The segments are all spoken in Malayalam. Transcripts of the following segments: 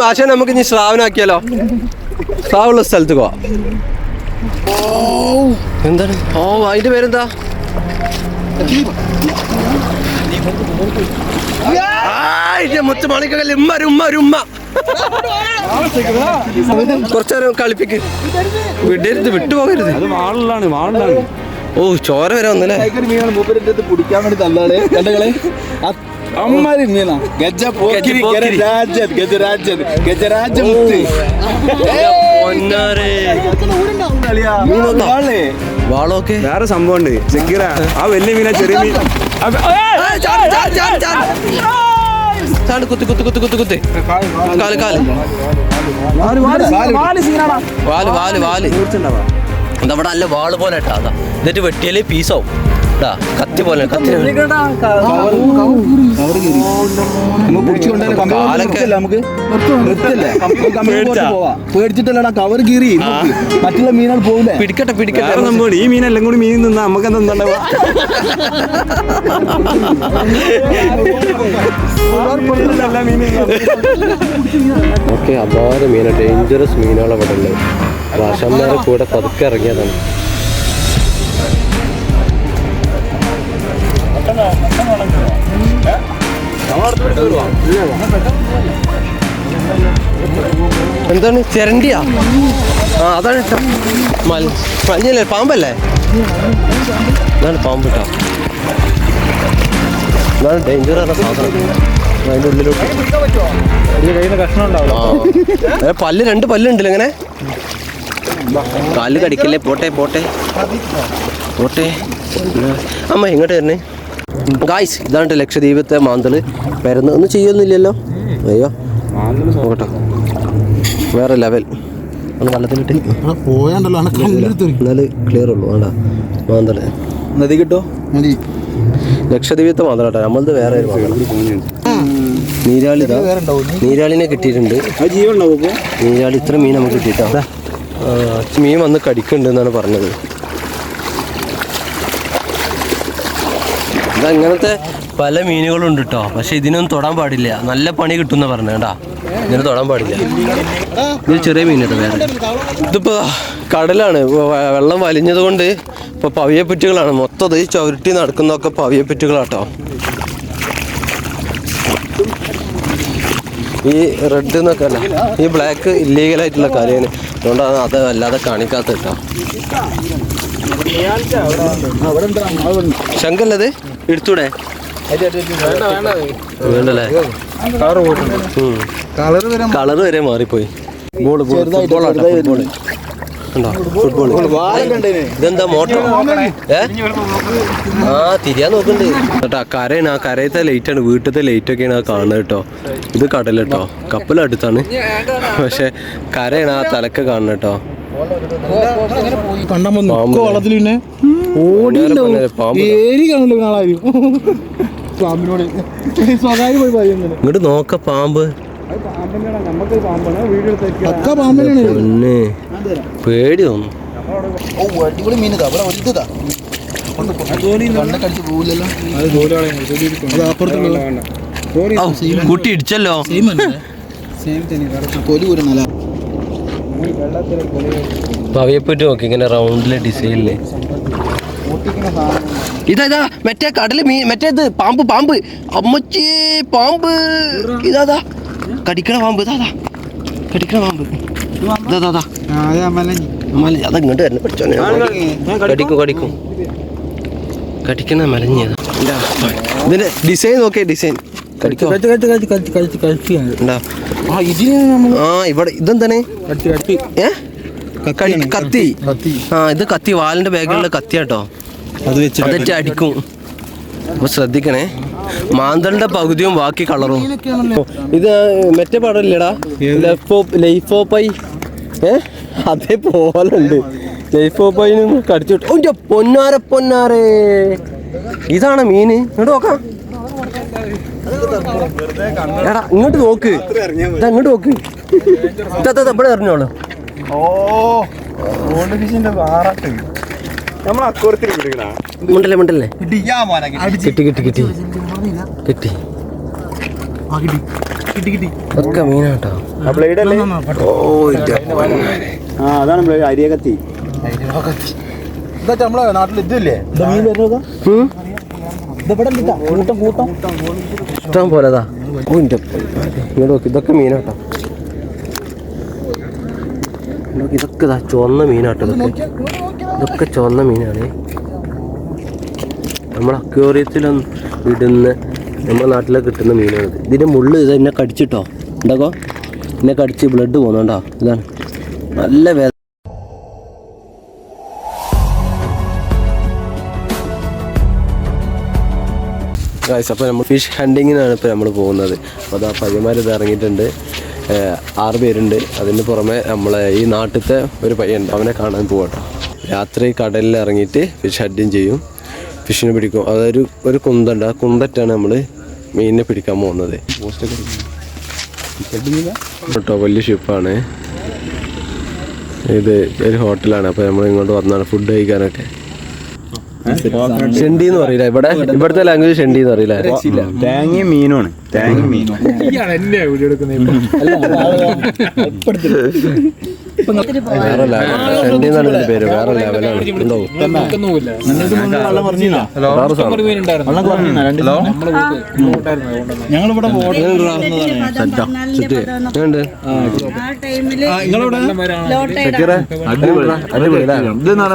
പക്ഷെ നമുക്ക് ഇനി ശ്രാവനാക്കിയാലോ? ശ്രാവുള്ള സ്ഥലത്ത് പോവാം. എന്താണ്? ഓ, അതിന്റെ പേരെന്താ? മുത്തുമാണിക്കല്ലേ ഉമ്മ ഉമ്മ. കുറച്ചേരം കളിപ്പിക്ക്, വിടരുത്, വിട്ടുപോകരുത്. ഓ, ചോര വരെ വന്നല്ലേ. പിടിക്കാൻ വേണ്ടി തള്ളാളെ കണ്ടകളെ അമ്മാരി മീനാ. വാളൊക്കെ വേറെ സംഭവം ഉണ്ട്. ചെക്കീറ ആ വലിയ മീനാ ചെറിയ മീൻ. കുത്തി കുത്തി കുത്തി കുത്തി കുത്തി കാല് കാല് വാല് അതവിടെ അല്ല വാള് പോലെ ഇട്ടാ. അതാ എന്നിട്ട് വെട്ടിയാലേ പീസാവും. കത്തി പോലെ കത്തി പേടിച്ചിട്ടല്ലടാ കവർ കീറി മറ്റുള്ള മീനുകൾ പോകില്ല. പിടിക്കട്ടെ പിടിക്കട്ടെ. ഈ മീനെല്ലാം കൂടി മീൻ നിന്നാ നമുക്ക് എന്താ ഓക്കെ. അപാര മീന, ഡേഞ്ചറസ് മീനുകൾ അവിടെ ഉണ്ട്. ഭാഷന്മാരെ കൂടെ പതുക്കെ ഇറങ്ങിയതാണ്. എന്താണ്? ചിരണ്ടിയാ? ആ, അതാണ് മഞ്ഞല്ലേ, പാമ്പല്ലേ? അതാണ് പാമ്പ് കേട്ടോ. അതാണ് ഡേഞ്ചർ ആയ സാധനം. അതിൻ്റെ ഉള്ളിലോട്ട് പല്ല്, 2 പല്ലുണ്ടല്ലോ ഇങ്ങനെ. കാല് കടിക്കല്ലേ. പോട്ടെ പോട്ടെ പോട്ടെ. അമ്മ ഇങ്ങോട്ട് വരണേ. ഗായ്സ്, ഇതാണ് ലക്ഷദ്വീപത്തെ മാന്തള്. വരുന്ന ഒന്നും ചെയ്യൊന്നുമില്ലല്ലോ. അയ്യോ നോക്കട്ടോ, വേറെ ലെവൽ. ഒന്ന് വെള്ളത്തിലിട്ട് എന്നാല് ക്ലിയർ ഉള്ളൂ. വേണ്ട മാന്തള് നദി കിട്ടോ. ലക്ഷദ്വീപത്തെ മാന്തളാട്ടോ. നമ്മളത് വേറെ ഒരു നീരാളി. നീരാളിനെ കിട്ടിയിട്ടുണ്ട്. നീരാളി ഇത്ര മീൻ നമുക്ക് കിട്ടിയിട്ടാ. മീൻ വന്ന് കടിക്കുന്നുണ്ട് എന്നാണ് പറഞ്ഞത്. ഇതങ്ങനത്തെ പല മീനുകളുണ്ട് കേട്ടോ. പക്ഷെ ഇതിനൊന്നും തൊടാൻ പാടില്ല. നല്ല പണി കിട്ടുന്ന പറഞ്ഞ കേട്ടാ. ഇതിന് തൊടാൻ പാടില്ല. ഇത് ചെറിയ മീൻ കേട്ടോ. വേറെ ഇതിപ്പോ കടലാണ്. വെള്ളം വലിഞ്ഞത് കൊണ്ട് ഇപ്പൊ പവിയപ്പറ്റുകളാണ് മൊത്തം. ഈ ചവിട്ടി നടക്കുന്നതൊക്കെ പവിയപ്പറ്റുകളാട്ടോ. ഈ റെഡ് എന്നൊക്കെ അല്ല, ഈ ബ്ലാക്ക് ഇല്ലീഗലായിട്ടുള്ള കാര്യമാണ്. അതുകൊണ്ടാണ് അത് അല്ലാതെ കാണിക്കാത്ത കേട്ടോ. ശങ്കല്ലത് എടുത്തൂടെ? വേണ്ടല്ലേ? കളറ് വരെ മാറിപ്പോയി. ഫുട്ബോൾ. ഇതെന്താ മോട്ടർ? ആ, തിരിയാൻ നോക്കണ്ട് കേട്ടോ. കരയാണ്. ആ കരയത്തെ ലൈറ്റാണ്, വീട്ടിലത്തെ ലൈറ്റൊക്കെയാണ് ആ കാണുന്നത് കേട്ടോ. ഇത് കടൽ കേട്ടോ. കപ്പലടുത്താണ് പക്ഷെ കരയാണ് ആ തലക്കെ കാണുന്നത് കേട്ടോ. ഇങ്ങോട്ട് നോക്ക പാമ്പ്. പേടി തോന്നും. കുട്ടി ഇടിച്ചല്ലോ. പവിയപ്പറ്റ് നോക്കി ഇങ്ങനെ റൗണ്ടിലെ ഡിസൈനില്. ഇതാ മറ്റേ കടല് മീൻ, മറ്റേത് പാമ്പ്. പാമ്പ് അമ്മച്ചി, പാമ്പ്. ഇതാ കടിക്കണ പാമ്പ്. ഇതാ കടിക്കണ പാമ്പ്. അതങ്ങോട്ട് തന്നെ പഠിച്ചോനെ. കടിക്കും കടിക്കണ മലഞ്ഞതാ. ഇതിന്റെ ഡിസൈൻ നോക്കിയേ. ഡിസൈൻ ഇവിടെ ഇതെന്താണ്? കത്തി. ആ, ഇത് കത്തി. വാലിന്റെ ബാഗിലുള്ള കത്തിയാട്ടോ. അത് വെച്ചിട്ട് അടിക്കും. അപ്പൊ ശ്രദ്ധിക്കണേ. മാന്തളിന്റെ പകുതിയും ബാക്കി കളറും. ഇത് മറ്റേ പടമില്ലടാ, ലൈഫോപ്പൈ. അതേപോലെ ഉണ്ട്. ലൈഫോപ്പൈനും കടിച്ചിട്ട് പൊന്നാരെ. ഇതാണ് മീന്. ഇങ്ങോട്ട് നോക്കാം. എടാ ഇങ്ങോട്ട് നോക്ക്. ഇങ്ങോട്ട് നോക്ക്. ഇവിടെ എറിഞ്ഞോളൂ. മിണ്ടല്ലേ കിട്ടി. ഒക്കെ മീനാട്ടോ. ബ്ലേഡ് അല്ലേ? ഓ ഇന്റെ പൊന്നേ. അതാണ് ബ്ലേഡ്. അരിയകത്തി. നമ്മളെ നാട്ടിൽ ഇതില്ലേ മീൻ വരുന്നതാ. ഇഷ്ടം പോലെതാ. ഓ ഇന്റെ ഇങ്ങോട്ട് നോക്കി, ഇതൊക്കെ മീനാട്ടോ. ഇതൊക്കെ ചുവന്ന മീനാട്ടോ. ഇതൊക്കെ ചുവന്ന മീനാണ്. നമ്മൾ അക്വേറിയത്തിലൊന്നും ഇടുന്ന നമ്മുടെ നാട്ടിലൊക്കെ കിട്ടുന്ന മീനാണിത്. ഇതിൻ്റെ മുള്ള് ഇത് എന്നെ കടിച്ചിട്ടോ ഉണ്ടാക്കോ, എന്നെ കടിച്ച് ബ്ലഡ് പോകുന്നുണ്ടോ. ഇതാണ് നല്ല വേദന. അപ്പോൾ നമ്മൾ ഫിഷ് ഹണ്ടിങ്ങിനാണ് ഇപ്പോൾ നമ്മൾ പോകുന്നത്. അപ്പോൾ അതാ പയ്യന്മാർ ഇത് ഇറങ്ങിയിട്ടുണ്ട്. 6 പേരുണ്ട്. അതിന് പുറമെ നമ്മളെ ഈ നാട്ടിലത്തെ ഒരു പയ്യുണ്ട്, അവനെ കാണാൻ പോകട്ടോ. രാത്രി കടലിൽ ഇറങ്ങിയിട്ട് ഫിഷ് ഹണ്ടിങ് ചെയ്യും, ഫിഷിനെ പിടിക്കും. അതൊരു കുന്തമുണ്ട്, ആ കുന്തറ്റാണ് നമ്മൾ മീനിനെ പിടിക്കാൻ പോകുന്നത് കേട്ടോ. വലിയ ഷിപ്പാണ് ഇത്, ഒരു ഹോട്ടലാണ്. അപ്പോൾ നമ്മൾ ഇങ്ങോട്ട് വന്നാണ് ഫുഡ് കഴിക്കാനൊക്കെ. ഷെണ്ടി എന്ന് പറയില്ല ഇവിടെ, ഇവിടുത്തെ ലാംഗ്വേജ് ഷെണ്ടി എന്ന് പറയില്ല. തേങ്ങ മീനാണ്. തേങ്ങ മീൻ വേറെ ലെവൽ. ഷെണ്ടി എന്നാണ് ഇതിന്റെ പേര്. വേറെ ലെവലാണ്.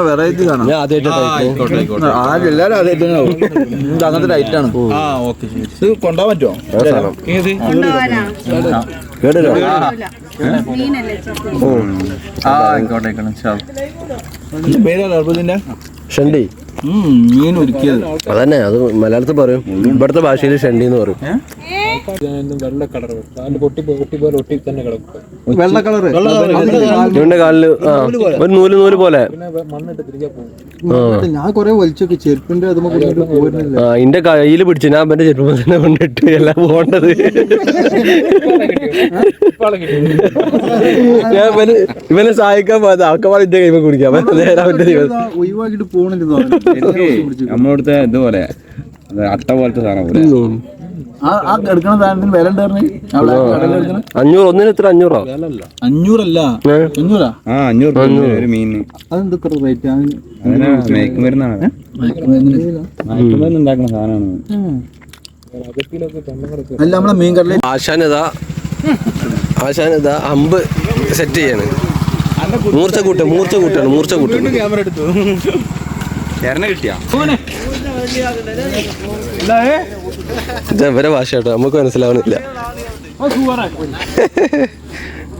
വെറൈറ്റി കാണാം. ഞാൻ ആദ്യമായിട്ട് എല്ലാരും ആദ്യമായിട്ടാണ്. അങ്ങനത്തെ ലൈറ്റാണ്. കൊണ്ടുപോകാൻ പറ്റുമോ? ഷെണ്ടി മീൻ ഒരുക്കിയത് അതന്നെ. അത് മലയാളത്തിൽ പറയും, ഇവിടുത്തെ ഭാഷയിൽ ഷെണ്ടി എന്ന് പറയും. വെള്ള കളർ ഇവന്റെ കാലില് ഒരു നൂല് പോലെ. ഞാൻ കൊറേ വലിച്ചൊക്കെ ചെരുപ്പിന്റെ എന്റെ കയ്യില് പിടിച്ചു, ഞാൻ എന്റെ ചെരുപ്പ് തന്നെ കൊണ്ടിട്ട് എല്ലാം പോകേണ്ടത്. ഞാൻ ഇവനെ സഹായിക്കാൻ പോയത് ആക്കപ്പാട് എന്റെ കൈമ കുടിക്കാം. ഒഴിവാക്കിട്ട് പോകണില്ല. നമ്മളിവിടുത്തെ ഇതുപോലെ അട്ട പോലത്തെ സാധനം പോലെ എടുക്കണ സാധനത്തിന് വില ഉണ്ടായിരുന്നു. 500 ഒന്നിന് എത്ര? 500 500 500 500 ഒരു മീനിന്. അതെന്തൊക്കെ റേറ്റ്? അതിന് മയക്കുമരുന്നാണ്, മയക്കുമരുന്ന് ഉണ്ടാക്കുന്ന സാധനമാണ്. അല്ല നമ്മളെ മീൻ കടല ആശാനിതാ അമ്പ് സെറ്റ് ചെയ്യാണ്. മൂർച്ച കൂട്ടാണ്. കിട്ടിയാ ഇവരെ ഭാഷ കേട്ടോ, നമുക്ക് മനസ്സിലാവണില്ല.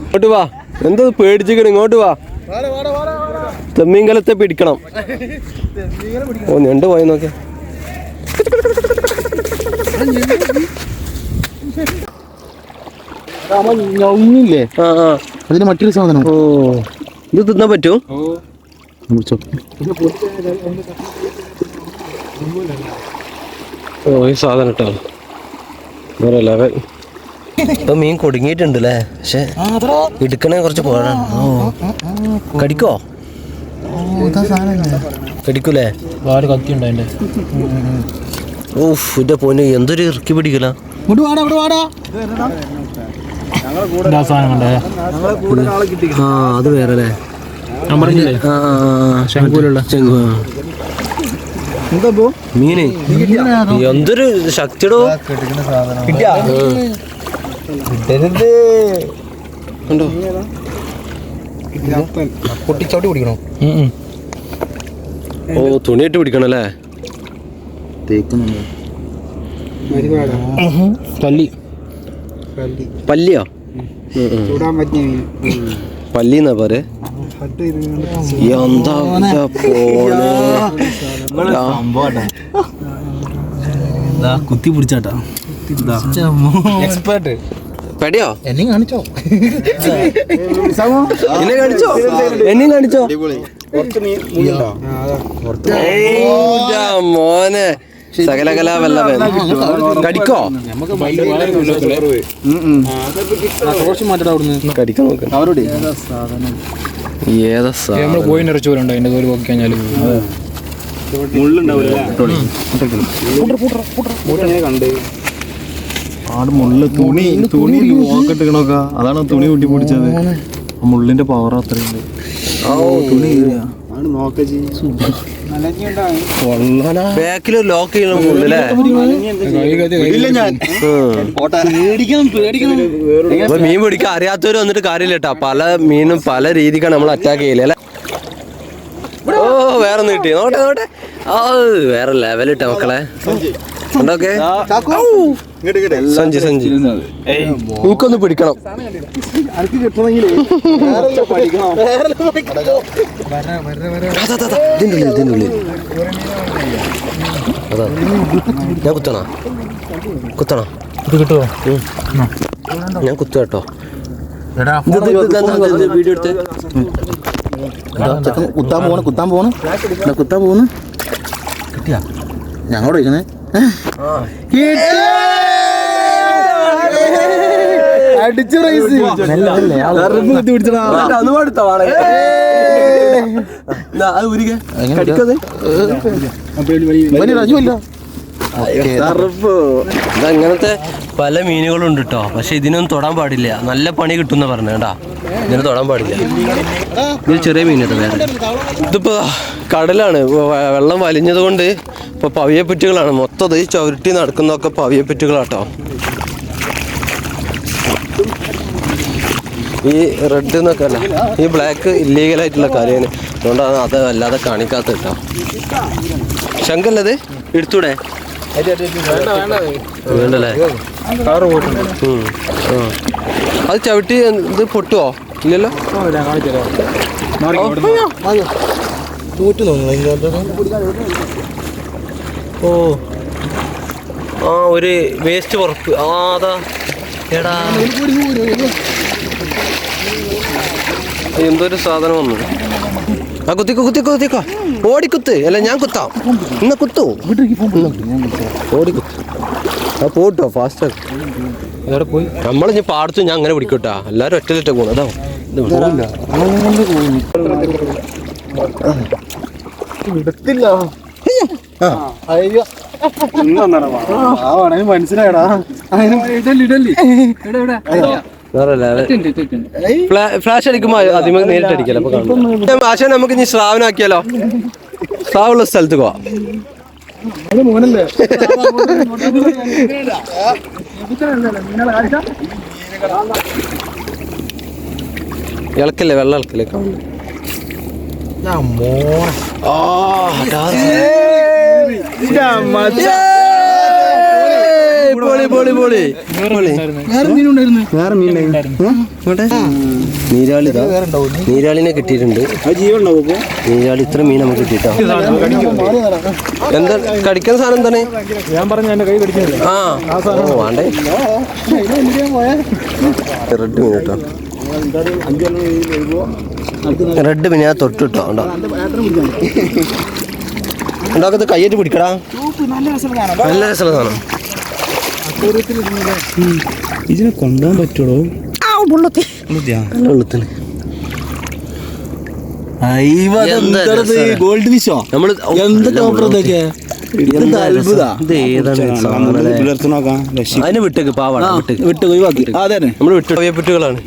ഇങ്ങോട്ട് വാ, എന്താ പേടിച്ചിക്കണ? ഇങ്ങോട്ട് വാ, തെമ്മീങ്കലത്തെ പിടിക്കണം. ഓ ഞണ്ട് പോയി നോക്കിയ. ഞങ്ങില്ലേ? അതിന് മറ്റൊരു സാധനം. ഓ ഇത് തിന്നാൻ പറ്റുമോ? ഓ ഈ സാധനം കേട്ടോ വേറെ ലെവൽ. ഇപ്പൊ മീൻ കൊടുങ്ങിയിട്ടുണ്ടല്ലേ, പക്ഷെ എടുക്കണേ കുറച്ച് പോഴാണ്. ഓ കടിക്കോ? കടിക്കൂലേ? കത്തിയുണ്ടോ അതിന്റെ? ഓഫ് ഇന്റെ പൊന്ന്, എന്തൊരു ഇറുക്കി പിടിക്കല. ആ അത് വേറെ അല്ലേ? മീന് എന്തൊരു ശക്തിയുടെ പൊട്ടിച്ചോട്ടി പിടിക്കണോ? ഓ തുണിയിട്ട് പിടിക്കണല്ലേ? പല്ലിയോ? പല്ലിന്നാ പോരെ? എന്താ കുത്തി പിടിച്ചാട്ടാ എക്സ്പേർട്ട്. പെടിയോ? എന്നെ കാണിച്ചോ? എന്നെയും കാണിച്ചോ? മോനെ സകലകല വല്ലവൻ കടിക്കോ? കടിക്കാൻ നോക്ക. ഏതാ സാധനം? പോയിന്റ് ഇറച്ചു പോലുണ്ടോ അതിന്റെ തോല് നോക്കി കഴിഞ്ഞാല്? ആട് മുള്ള തുണി പോക്കട്ടിക്കണോക്ക അതാണ് തുണി കൂട്ടി പിടിച്ചത് ആ മുള്ളിന്റെ പവർ അത്രയുണ്ട് തുണി ബാക്കിൽ ലോക്ക് ചെയ്യണം മുള്ളല്ലേ മീൻ പിടിക്കാൻ അറിയാത്തവര് വന്നിട്ട് കാര്യമില്ല കേട്ടാ. പല മീനും പല രീതിക്കാണ് നമ്മൾ അറ്റാക്ക് ചെയ്യല്ലേ അല്ലെ. ഓ വേറെ ഒന്ന് കിട്ടി. നോട്ടെ നോട്ടെ. ആ വേറെ ലെവലിട്ട മക്കളെ. ഉണ്ടോക്കെ സഞ്ചി സഞ്ചി എനിക്കൊന്ന് പിടിക്കണം. ഇതിൻ്റെ ഉള്ളിൽ അതാ ഞാൻ കുത്തണോ ഇത് കിട്ടുമോ? ഞാൻ കുത്തു കേട്ടോ. വീഡിയോ എടുത്ത് കുത്താൻ പോണ് കിട്ടിയാ ഞങ്ങളോട് വയ്ക്കുന്നേ അടിച്ചു റൈസ് അങ്ങനത്തെ പല മീനുകളും ഉണ്ട് കേട്ടോ. പക്ഷെ ഇതിനൊന്നും തൊടാൻ പാടില്ല. നല്ല പണി കിട്ടുന്ന പറഞ്ഞു കേട്ടാ. ഇതിന് തൊടാൻ പാടില്ല. ഇത് ചെറിയ മീൻ കേട്ടോ. വേറെ ഇതിപ്പോ കടലാണ്. വെള്ളം വലിഞ്ഞത് കൊണ്ട് ഇപ്പൊ പവിയപ്പെറ്റുകളാണ് മൊത്തം. ഈ ചവിട്ടി നടക്കുന്നതൊക്കെ പവിയപ്പെറ്റുകളാട്ടോ. ഈ റെഡ് എന്നൊക്കെ അല്ല, ഈ ബ്ലാക്ക് ഇല്ലീഗലായിട്ടുള്ള കാര്യമാണ്. അതുകൊണ്ടാണ് അത് അല്ലാതെ കാണിക്കാത്ത കേട്ടോ. ശങ്കല്ലത് എടുത്തൂടെ? വേണ്ടല്ലേ? അത് ചവിട്ടി ഇത് പൊട്ടുവോ? ഇല്ലല്ലോ. ഓ ആ ഒരു വേസ്റ്റ് പുറപ്പ്. ആ അതാ എടാ എന്തൊരു സാധനം വന്നു. ആ കുത്തിക്കോ ഓടിക്കുത്ത്. അല്ല ഞാൻ കുത്താം. ഇന്ന് കുത്തോ ഓടിക്കുത്ത്. ആ പോട്ടോ ഫാസ്റ്റ് എവിടെ പോയി. നമ്മളിഞ്ഞ് പാടത്തു ഞാൻ അങ്ങനെ പിടിക്കട്ടാ. എല്ലാവരും ഒറ്റ പോകണം. അതാ മനസ്സിലായടാ. ഫ്ലാഷ് അടിക്കുമ്പോ ആദ്യമേ നേരിട്ട് അടിക്കല്ലോ. അപ്പൊ കാണും. ആശാൻ നമുക്ക് ഇനി സ്രാവനാക്കിയാലോ? സ്രാവുള്ള സ്ഥലത്ത് പോവാം. ഇളക്കല്ലേ, വെള്ളം ഇളക്കല്ലേ. നീരാളിനെ കിട്ടിയിട്ടുണ്ട്. നീരാളി ഇത്ര മീൻ നമുക്ക് കിട്ടിട്ടോ. എന്താ കടിക്കുന്ന സാധനം എന്താണ്? ഞാൻ പറഞ്ഞു എന്റെ കൈ കടിക്കുന്നില്ല. വേണ്ടേ റെഡ് മീൻ കേട്ടോ. റെഡ് മീൻ ഞാൻ തൊട്ട് കിട്ടോ. ഉണ്ടാക്കത്ത് കയ്യേറ്റ് പിടിക്കടാ. നല്ല രസമുള്ള സാധനം. ഇതിനെ കൊണ്ടുപോകാൻ പറ്റുള്ളൂ. ഗോൾഡ് ഫിഷോ നമ്മള് അതിന് വിട്ടേക്ക് പാവാണ്. വിട്ട് ഒഴിവാക്കി. അതെ നമ്മള് വിട്ട് പവിയപ്പെട്ടുകളാണ്.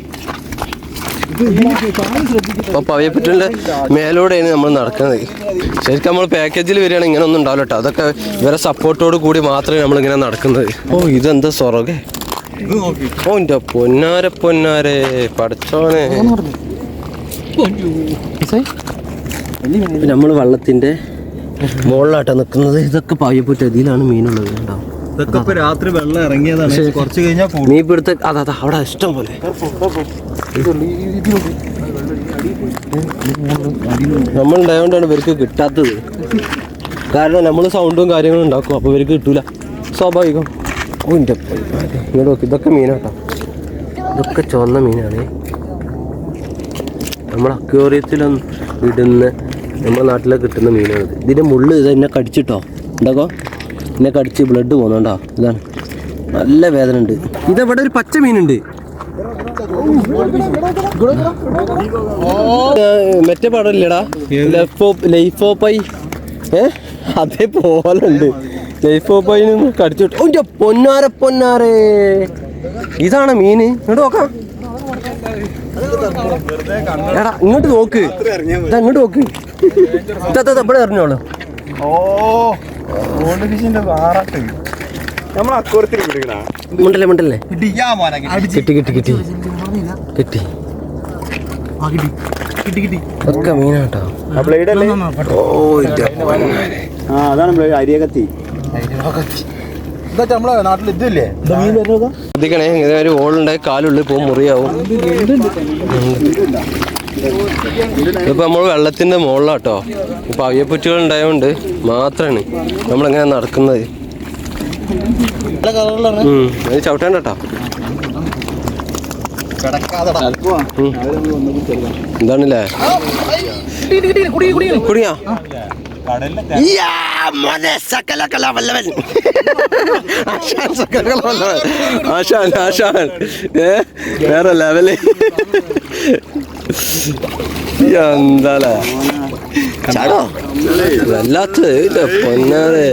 അപ്പൊ പവിയപ്പെട്ടിന്റെ മേലൂടെയാണ് നമ്മൾ നടക്കുന്നത്. ശരിക്കും നമ്മൾ പാക്കേജിൽ വരികയാണെങ്കിൽ ഇങ്ങനെ ഒന്നും ഉണ്ടാവില്ല കേട്ടോ. അതൊക്കെ ഇവരെ സപ്പോർട്ടോട് കൂടി മാത്രമേ നമ്മളിങ്ങനെ നടക്കുന്നത്. ഓ ഇതെന്താ സ്വർഗേ. ഓ എൻ്റെ പൊന്നാരെ പഠിച്ചോനെ. നമ്മൾ വെള്ളത്തിന്റെ മുകളിലാട്ടാ നിൽക്കുന്നത്. ഇതൊക്കെ പവിയപ്പെട്ട് ഇതിലാണ് മീനുള്ളത്. ഉണ്ടാവും. ഇതൊക്കെ രാത്രി വെള്ളം ഇറങ്ങിയതാണ്. കുറച്ച് കഴിഞ്ഞാൽ മീൻ പിടുത്ത അതാ അവിടെ ഇഷ്ടം പോലെ. നമ്മളുണ്ടായതുകൊണ്ടാണ് ഇവർക്ക് കിട്ടാത്തത്. കാരണം നമ്മൾ സൗണ്ടും കാര്യങ്ങളും ഉണ്ടാക്കും. അപ്പോൾ ഇവർക്ക് കിട്ടൂല. സ്വാഭാവികം. ഓ എൻ്റെ ഇങ്ങോട്ട് നോക്കി. ഇതൊക്കെ മീനാട്ടോ. ഇതൊക്കെ ചുവന്ന മീനാണ്. നമ്മൾ അക്വേറിയത്തിലൊന്നും ഇടുന്ന നമ്മുടെ നാട്ടിലൊക്കെ കിട്ടുന്ന മീനാണിത്. ഇതിൻ്റെ മുള്ള് ഇത് എന്നെ കടിച്ചിട്ടോ. ഉണ്ടാക്കോ എന്നെ കടിച്ച് ബ്ലഡ് പോകുന്നുണ്ടോ. ഇതാണ് നല്ല വേദന ഉണ്ട്. ഇതെവിടെ ഒരു പച്ച മീനുണ്ട്. മറ്റേ പടം ഇല്ലടാ ലൈഫോപ്പൈ. അതേപോലെ ഉണ്ട്. ജയ്ഫോബൈനും കടിച്ചിട്ട് ഓ പൊന്നാരെ ഇതാണ് മീന്. ഇങ്ങോട്ട് നോക്കാം. എടാ ഇങ്ങോട്ട് നോക്ക്. ഇങ്ങോട്ട് നോക്ക്. ഇവിടെ എറിഞ്ഞോളൂ. മിണ്ടല്ലേ കിട്ടി ഒക്കെ മീനാട്ടോ. ശ്രദ്ധിക്കണേ, ഇങ്ങനെ ഒരു ഓളുണ്ടായി കാലുള്ളിൽ പോകും, മുറിയാവും. ഇപ്പൊ നമ്മൾ വെള്ളത്തിന്റെ മുകളിലാട്ടോ. ഇപ്പൊ അവയപ്പുറ്റുകൾ ഉണ്ടായതുകൊണ്ട് മാത്രാണ് നമ്മളിങ്ങനെ നടക്കുന്നത്. അത് ചവിട്ടേണ്ടട്ടോ. എന്താണല്ലേ കുടിയാ വേറെ ലെവല്. എന്താ ചാടോ വല്ലാത്ത പൊന്നാതെ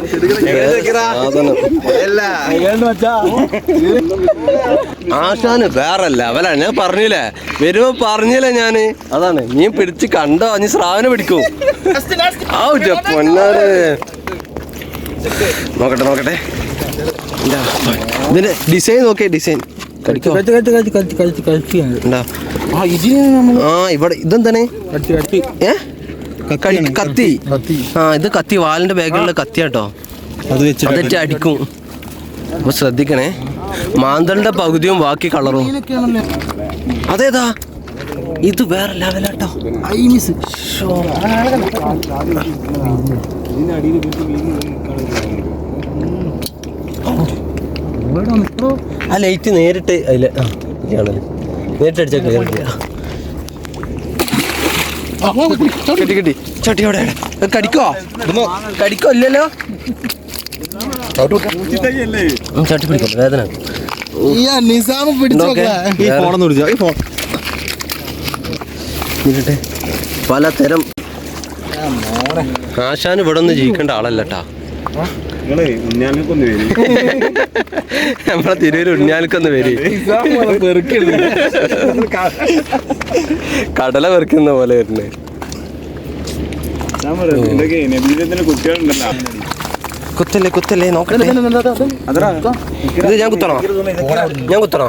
സാധനം. ആശാന് വേറെ ലെവലാണ്. ഞാൻ പറഞ്ഞില്ലേ, വരുമ്പോ പറഞ്ഞില്ലേ ഞാന്. അതാണ് നീ പിടിച്ച് കണ്ടോ, നീ സ്രാവിനെ പിടിക്കൂ. പൊന്നാരെ നോക്കട്ടെ. ഇതിന്റെ ഡിസൈൻ നോക്കിയേ, ഡിസൈൻ ഇവിടെ ഇതെന്താണ്? കത്തി. ഇത് കത്തി, വാലിന്റെ ബാഗിലുള്ള കത്തിയാട്ടോ. അത് വെച്ച് അടിക്കും. അപ്പൊ ശ്രദ്ധിക്കണേ, മാന്തളിന്റെ പകുതിയും ബാക്കി കളറും. അതേതാ? ഇത് വേറെ ലെവലാട്ടോ. ആ ലൈറ്റ് നേരിട്ട് അതില് നേരിട്ട് അടിച്ചാൽ ക്ലിയർ ചെയ്യാം. കിട്ടി ചട്ടി അവിടെ കടിക്കോ ഇല്ലല്ലോ. ചട്ടി പിടിക്കട്ടെ, വേദന. പലതരം. ആശാൻ ഇവിടെ ഒന്ന് ജീവിക്കേണ്ട ആളല്ലട്ടാ. നമ്മളെ തിരൂര് ഉണ്ണിയാൽക്കൊന്ന് വരി. കടല വെറുക്കുന്ന പോലെ വരുന്നേ. കുത്തല്ലേ നോക്കട്ടെ. ഇത് ഞാൻ കുത്തണോ? ഞാൻ കുത്തട്ടെ?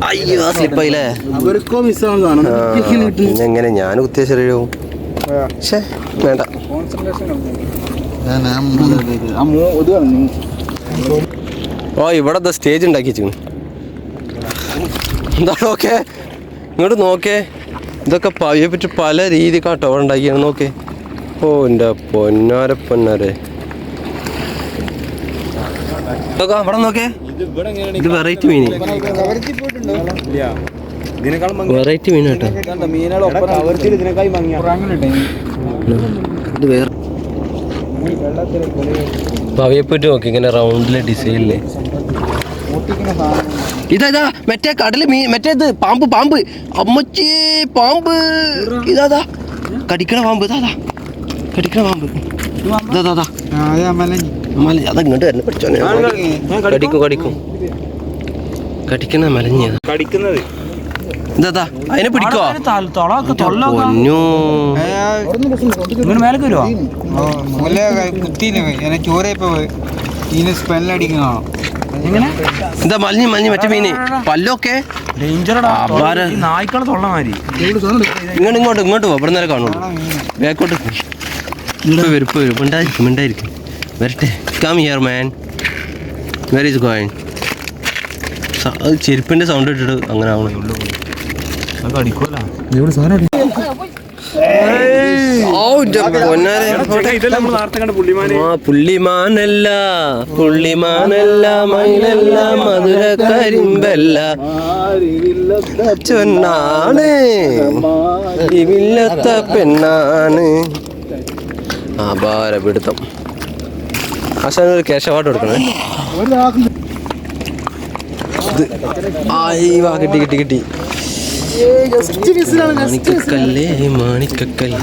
അയ്യോ സ്ലിപ്പായില്ലേ. എങ്ങനെ ഞാൻ കുത്തിയ ശരീരവും. പക്ഷേ വേണ്ട. ഓ ഇവിടെ സ്റ്റേജ് ഉണ്ടാക്കി വെച്ചു. എന്താണ്? ഓക്കെ ഇങ്ങോട്ട് നോക്കേ. ഇതൊക്കെ പയ്യെ പറ്റി പല രീതിക്കാട്ടോ അവിടെ ഉണ്ടാക്കിയാണ്. നോക്കേ. ഓ എൻ്റെ പൊന്നാരെ അവിടെ നോക്കേ. ഇത് വെറൈറ്റി മീൻ. വെറൈറ്റി മീൻ കേട്ടോ. ഇത് വേറെ പവയപ്പറ്റി നോക്കി ഇങ്ങനെ റൗണ്ടിലെ ഡിസൈനില്ലേ. ഇതാ മറ്റേ കടല് മീൻ, മറ്റേത് പാമ്പ് അമ്മച്ചി പാമ്പ്. ഇതാ കടിക്കണ പാമ്പ്. കടിക്കണ പാമ്പ്. അതങ്ങോട്ട് തന്നെ പഠിച്ചോനെ. കടിക്കും കടിക്കണ മലഞ്ഞത് ഇതാ. അതിനെ പിടിക്കോ? എന്താ മലിഞ്ഞ് മറ്റേ മീന് പല്ലൊക്കെ ഇങ്ങോട്ട് പോ. ഇവിടെ നേരെ കാണുള്ളൂ. ബാക്കോട്ട് വരും. മിണ്ടായിരിക്കും വരട്ടെ. Come here man. Where is going? അത് ചെരുപ്പിന്റെ സൗണ്ട് ഇട്ടിട്ട് അങ്ങനെ ആവണം. പുള്ളിമാനല്ല മയിലല്ല മധുര കരിമ്പല്ല ചൊന്നാണ് ഇവില്ലത്ത പെണ്ണാണ്. ഭാരപിടുത്തം. ആശാനൊരു കേശവാട്ട് കൊടുക്കണേ. വലുത്. കിട്ടി കിട്ടി കിട്ടി. മാണിക്കക്കല്ലേ മാണിക്കക്കല്ലേ.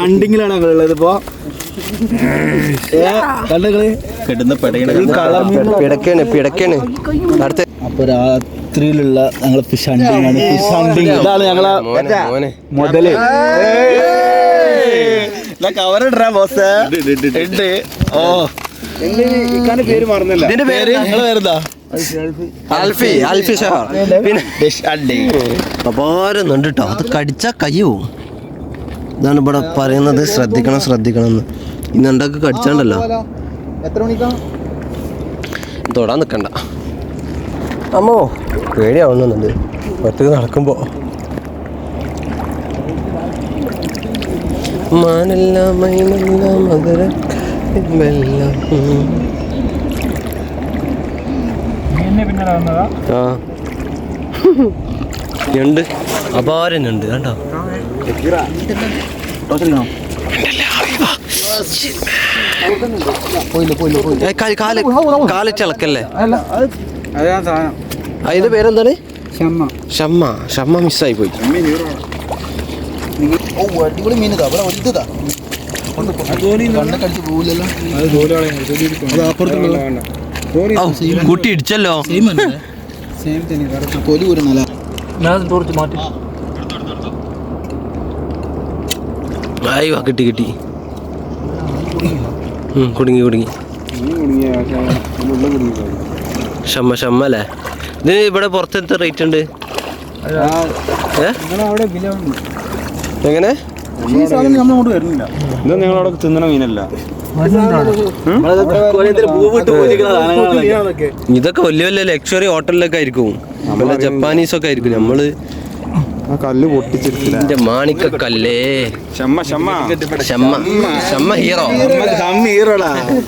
ഹണ്ടിങ്ങിലാണ് ഉള്ളത് ഇപ്പോ. പിടക്കാണ് അടുത്ത. അപ്പൊ രാത്രിയിലുള്ള ഞങ്ങളെ ഫിഷ് ഹണ്ടിങ് ആണ്. ഫിഷ് ഹണ്ടിങ് ഇതാണ് ഞങ്ങളെ മുതല്. കവറിടാ ബോസ്. ഓ പേര് മറന്നല്ലോ. ഇതിന്റെ പേര് ഞങ്ങള് പേരെന്താ? അപാരന്നുണ്ട് കേട്ടോ. അത് കടിച്ചാ കയ്യോ. ഇതാണ് ഇവിടെ പറയുന്നത്. ശ്രദ്ധിക്കണം എന്ന്. ഈ നണ്ടൊക്കെ കടിച്ചാണ്ടല്ലോ തൊടാൻ നിക്കണ്ട. അമ്മോ പേടിയാവുന്നുണ്ട് ഒറ്റക്ക് നടക്കുമ്പോ. മാനല്ല മൈനല്ല മധുര വെള്ളം. ആ ഞണ്ട് അപാരം ഞണ്ട് കണ്ടോ. കാല് ചിളക്കല്ലേ. അതിന്റെ പേരെന്താണ്? ഷമ്മ മിസ്സായി പോയി. അടിപൊളി മീൻ കുട്ടി ഇടിച്ചല്ലോ. കിട്ടി കുടുങ്ങി. ഷമ്മ അല്ലേ. ഇതിന് ഇവിടെ പുറത്ത് എത്ര റേറ്റ് ഉണ്ട്? എങ്ങനെ? നിങ്ങളവിടെ തിന്നണ മീനല്ല. ഇതൊക്കെ വലിയ ലക്ഷറി ഹോട്ടലിലൊക്കെ ആയിരിക്കും. വല്ല ജപ്പാനീസൊക്കെ ആയിരിക്കും. നമ്മള് കല്ല് പൊട്ടിച്ചിരിക്കില്ല. മാണിക്കക്കല്ലേ. ഷമ്മ ഹീറോ.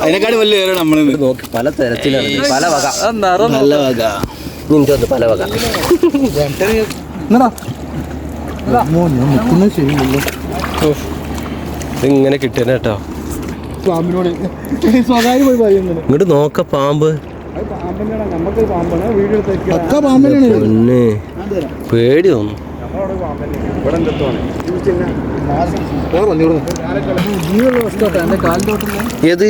അതിനെക്കാട് വലിയ ഹീറോ നമ്മള് നോക്കി പല തരത്തിലാണ്. പല വക നല്ല വക. നിന്റെ പല വക. ഇതിങ്ങനെ കിട്ടിയ കേട്ടോ. ഇങ്ങോട്ട് നോക്ക പാമ്പ്. പൊന്നെ പേടി തോന്നും. ഏത്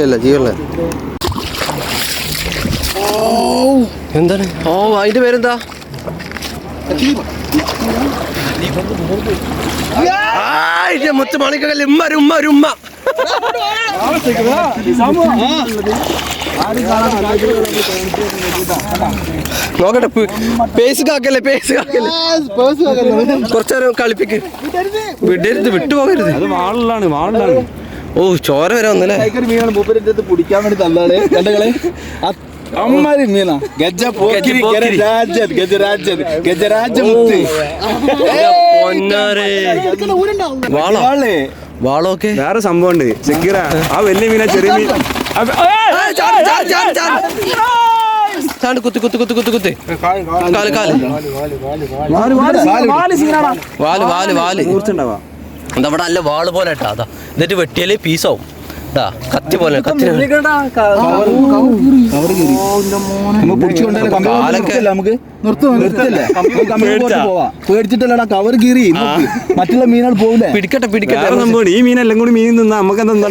ഇല്ല ജീവല്ല. എന്താണ്? അതിന്റെ പേരെന്താ? മുത്ത് മാണിക്കക്കല്ല്. ഉമ്മ നോക്കട്ടെ. പേസ് കാക്കല്ലേ. കുറച്ചേരം കളിപ്പിക്ക്. വിടരുത്, വിട്ടുപോകരുത്. ഓ ചോര വരെ വന്നല്ലേ. പിടിക്കാൻ വേണ്ടി തള്ളാണ് കണ്ടകളെ. അമ്മാരി മീനാ. ഗജരാജമുത്ത്. വാളോക്കെ വേറെ സംഭവം ഉണ്ട്. സെക്യൂര ആ വലിയ മീന ചെറിയ മീൻ കുത്തി വാല് അതവിടെ നല്ല വാള് പോലെ ഇട്ടാ. അതാ എന്നിട്ട് വെട്ടിയാല് പീസാവും. കത്തി പോലെ പേടിച്ചിട്ടല്ലടാ കവർ കീറി. മറ്റുള്ള മീനുകൾ പോകില്ലേ. പിടിക്കട്ടെ. സംഭവം ഈ മീനെല്ലാം കൂടി മീൻ നിന്നാ നമുക്ക് എന്താ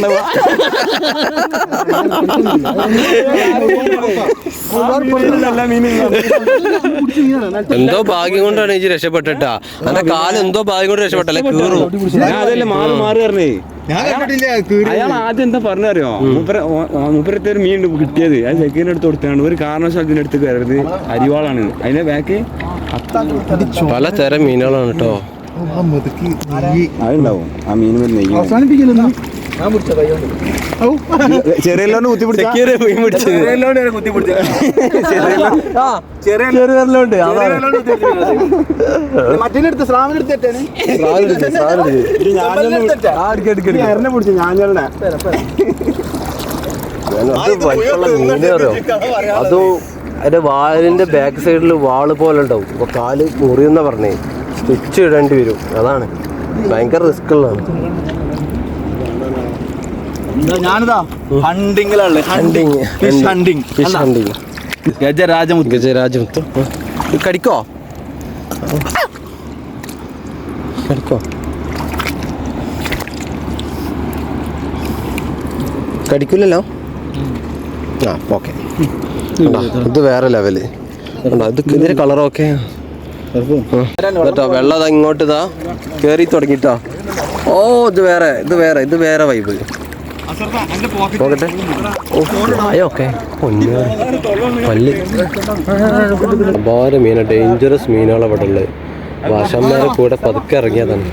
എന്തോ ഭാഗ്യം കൊണ്ടാണ് ഈ രക്ഷപ്പെട്ടിട്ടാ. എന്റെ കാലം എന്തോ ഭാഗ്യം കൊണ്ട് രക്ഷപ്പെട്ടല്ലേ. കീറും. അതല്ലേ മാറി പറഞ്ഞേ. അയാൾ ആദ്യം എന്താ പറഞ്ഞറിയോ? മൂപ്പരത്തെ ഒരു മീൻ കിട്ടിയത് അത് ചെക്കീൻ്റെ അടുത്ത് കൊടുത്താണ്. ഒരു കാരണവശാലത്തിന്റെ അടുത്ത് കയറരുത്. അരിവാളാണ് അതിന്റെ ബാക്ക്. പല തരം മീനുകളാണ് കേട്ടോ. അതുണ്ടാവും ആ മീൻ നെയ്യും. ചെറിയല്ലോണ്ട് മറ്റേടുത്ത് സ്രാവിനെടുത്തേറ്റാണ്. അതും അതിന്റെ വാലിന്റെ ബാക്ക് സൈഡിൽ വാള് പോലെ ഉണ്ടാവും. അപ്പൊ കാല് മുറിയെന്ന പറഞ്ഞേ സ്റ്റിച്ച് ഇടേണ്ടി വരും. അതാണ് ഭയങ്കര റിസ്ക് ഉള്ളതാണ്. ഞാനിതാ ഹണ്ടിങ്ങിലാണ്. Hunting fish hunting. Fish hunting. ഗജരാജമുത്ത്. ഗജരാജമുത്ത്. കടിക്കോ കടിക്കോ കടിക്കില്ലല്ലോ. ആ ഓക്കെ. ഇത് വേറെ ലെവല്. ഇത് ഇതിന്റെ കളറൊക്കെ കേട്ടോ. വെള്ളം ഇതാ ഇങ്ങോട്ട് ഇതാ കേറി തുടങ്ങിട്ടോ. ഓ ഇത് വേറെ വൈബ്. നോക്കട്ടെ. ഓക്കെ പല്ല് ഒരുപാട് മീനാണ്. ഡേഞ്ചറസ് മീനുകൾ അവിടെ ഉള്ളത്. ഭാഷന്മാരെ കൂടെ പതുക്കെ ഇറങ്ങിയതാണ്.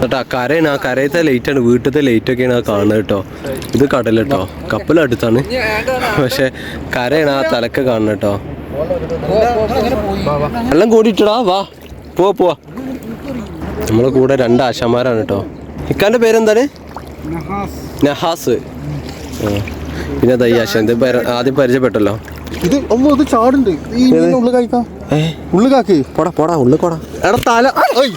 കേട്ടോ കരയാണ്. ആ കരയത്തെ ലൈറ്റാണ്, വീട്ടിലത്തെ ലൈറ്റൊക്കെയാണ് ആ കാണുന്നത് കേട്ടോ. ഇത് കടൽ കേട്ടോ, കപ്പലടുത്താണ്. പക്ഷെ കരയാണ് ആ തലക്കെ കാണുന്നത് കേട്ടോ. എല്ലാം കൂടിയിട്ടടാ. വാ പോവാ. നമ്മളെ കൂടെ 2 ആശാന്മാരാണ് കേട്ടോ. ഇക്കാന്റെ പേരെന്താണ്? നഹാസ്. പിന്നെ ദയ്യാശൻ ആദ്യം പരിചയപ്പെട്ടല്ലോ. ഇത് ചാടുണ്ട്. ഉള്ളിൽ പോടാ ഉള്ളിൽ പോടാ. എടാ തല പോയി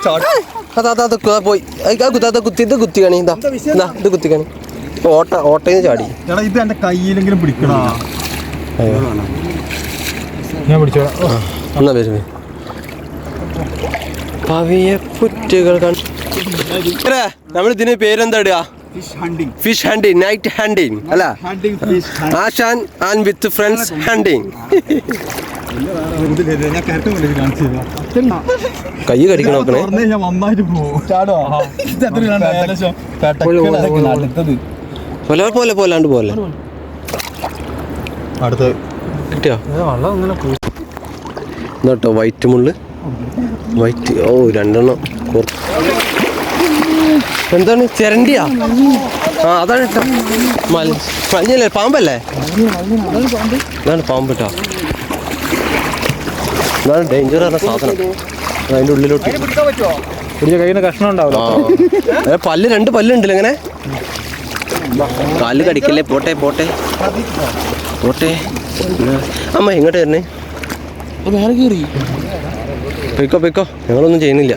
കുത്തി കാണി. ഇത് കുത്തി കാണി. ഓട്ടയിന്ന് ചാടി. ഇത് എന്റെ കയ്യിലെങ്കിലും പിടിക്കണ. ഞാൻ പിടിച്ചോളാം. എന്നാ വരുമേ പവിയ പുറ്റുകൾ. നമ്മൾ ഇതിന് പേരെന്താ ഇടുക? Fish hunting. നൈറ്റ് ഹണ്ടിങ് അല്ല, ആശാൻ ആൻഡ് വിത്ത് ഫ്രണ്ട്സ് ഹണ്ടിങ്. കൈ കടിക്കണ നോക്കണേ. പോലാണ്ട് പോലെ കിട്ടിയോ? കേട്ടോ വൈറ്റ് മുള്ള്. വൈറ്റ്. ഓ 2 എന്താണ്? ചിരണ്ടിയാ? ആ അതാണ് കേട്ടോ. മഞ്ഞല്ലേ? പാമ്പല്ലേ? ഇതാണ് പാമ്പ് കേട്ടോ. ഇതാണ് ഡേഞ്ചർ ആയ സാധനം. അതിൻ്റെ ഉള്ളിലോട്ട് കയ്യിൽ കഷ്ണം ഉണ്ടാവില്ല. പല്ല് 2 പല്ലുണ്ടല്ലോ ഇങ്ങനെ. കാല് കടിക്കല്ലേ. പോട്ടെ അമ്മ എങ്ങോട്ട് വരണേ? പൊയ്ക്കോ. ഞങ്ങളൊന്നും ചെയ്യുന്നില്ല.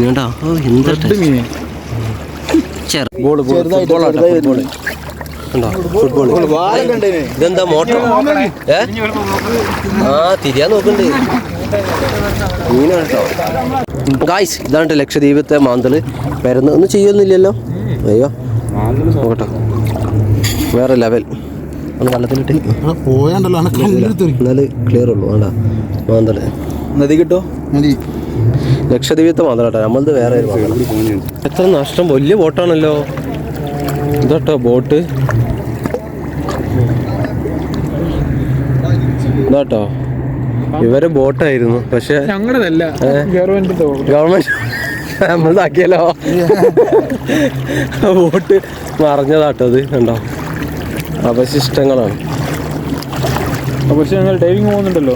എന്താ ഫുട്ബോൾ. ഇതെന്താ മോട്ടർ? തിരിയാൻ നോക്കണ്ട് മീനാണ് കേട്ടോ. ഗായ്സ് ഇതാണ് ലക്ഷദ്വീപത്തെ മാന്തള്. വരുന്ന ഒന്നും ചെയ്യൊന്നുമില്ലല്ലോ. അയ്യോ നോക്കട്ടോ, വേറെ ലെവൽ. ഒന്ന് വെള്ളത്തിലിട്ട് എന്നാല് ക്ലിയർ ഉള്ളൂ. വേണ്ട മാന്തള് നദി കിട്ടോ. ലക്ഷദ്വീപത്തെ മാന്തളാട്ടോ. നമ്മളത് വേറെ എത്ര നഷ്ടം. വലിയ ബോട്ടാണല്ലോ ഇതാട്ടോ. ബോട്ട് ഇതാട്ടോ. ഇവരെ ബോട്ടായിരുന്നു, പക്ഷെ ഗവൺമെന്റ് നമ്മളതാക്കിയല്ലോ. ബോട്ട് മറിഞ്ഞതാട്ടോ. അത് കണ്ടോ, അവശിഷ്ടങ്ങളാണ്. പക്ഷെ ഞങ്ങൾ ഡൈവിങ് പോകുന്നുണ്ടല്ലോ.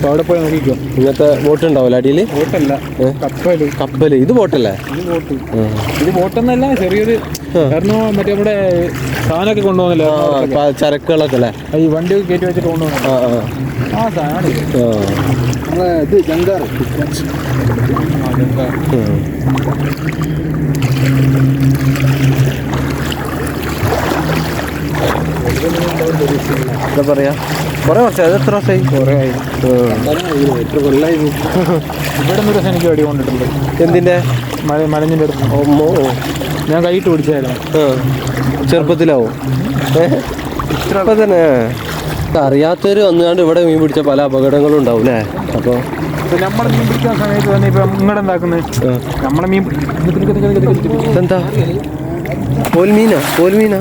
അവിടെ പോയി നോക്കിക്കോ. ഇങ്ങനത്തെ ബോട്ട് ഉണ്ടാവില്ല അടിയിൽ. ബോട്ടല്ല, കപ്പല്. ഇത് ബോട്ടല്ലേ? ഇത് ബോട്ടൊന്നല്ല, ചെറിയൊരു മറ്റേ നമ്മുടെ സാധനമൊക്കെ കൊണ്ടുപോകുന്നല്ലോ, ചരക്കുകളൊക്കെ അല്ലേ? ഈ വണ്ടി കയറ്റി വെച്ചിട്ട് കൊണ്ടുപോകുന്നു. ആ സാധനം ഇത് ജങ്കാർ. എന്താ പറയാ, കുറെ വർഷം. അത് എത്ര വർഷമായി? കുറെ ആയി. എത്ര കൊല്ലായി. ഇവിടെ നിന്ന് ദിവസം എനിക്ക് അടി കൊണ്ടിട്ടുണ്ട്. എന്തിന്റെ? മലഞ്ഞിൻ്റെ അടുത്ത്. ഞാൻ കൈയിട്ട് പിടിച്ചായിരുന്നു. ചെറുപ്പത്തിലാവും. ഇപ്പൊ തന്നെ അറിയാത്തവര് വന്നുകൊണ്ട് ഇവിടെ മീൻ പിടിച്ച പല അപകടങ്ങളും ഉണ്ടാവും അല്ലേ? അപ്പോൾ നമ്മളെ മീൻ പിടിക്കുന്ന സമയത്ത് തന്നെ ഇപ്പം ഇങ്ങോട്ട് എന്താക്കുന്നത്, നമ്മളെ മീൻ എന്താ കോൽമീനാ? കോൽമീനാ?